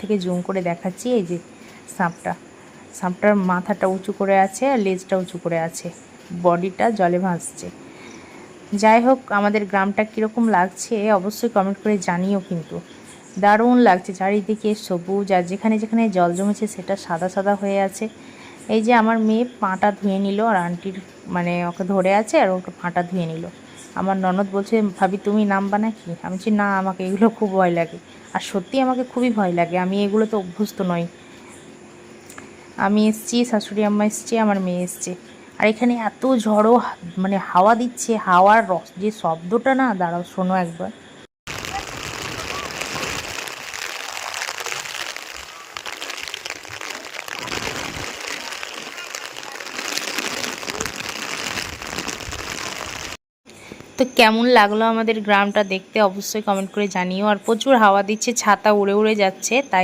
থেকে জুম করে দেখাচ্ছি। এই যে সাপটার মাথাটা উঁচু করে আছে আর লেজটা উঁচু করে আছে, বডিটা জলে ভাসছে। যাই হোক, আমাদের গ্রামটা কীরকম লাগছে অবশ্যই কমেন্ট করে জানিও। কিন্তু দারুণ লাগছে, চারিদিকে সবুজ, আর যেখানে যেখানে জল জমেছে সেটা সাদা সাদা হয়ে আছে। এই যে আমার মেয়ে পাটা ধুয়ে নিল, আর আন্টির মানে ওকে ধরে আছে আর ওকে পাটা ধুয়ে নিল। আমার ননদ বলছে, ভাবি তুমি নামবা নাকি? আমি বলছি না, আমাকে এগুলো খুব ভয় লাগে। আর সত্যি আমাকে খুবই ভয় লাগে, আমি এগুলো তো অভ্যস্ত নই। আমি এসছি, শাশুড়ি আম্মা এসছে, আমার মেয়ে এসছে। আর এখানে এত ঝড়ো মানে হাওয়া দিচ্ছে, হাওয়ার যে শব্দটা না, দাঁড়াও শোনো একবার। তো কেমন লাগলো আমাদের গ্রামটা দেখতে অবশ্যই কমেন্ট করে জানিও। আর প্রচুর হাওয়া দিচ্ছে, ছাতা উড়ে উড়ে যাচ্ছে, তাই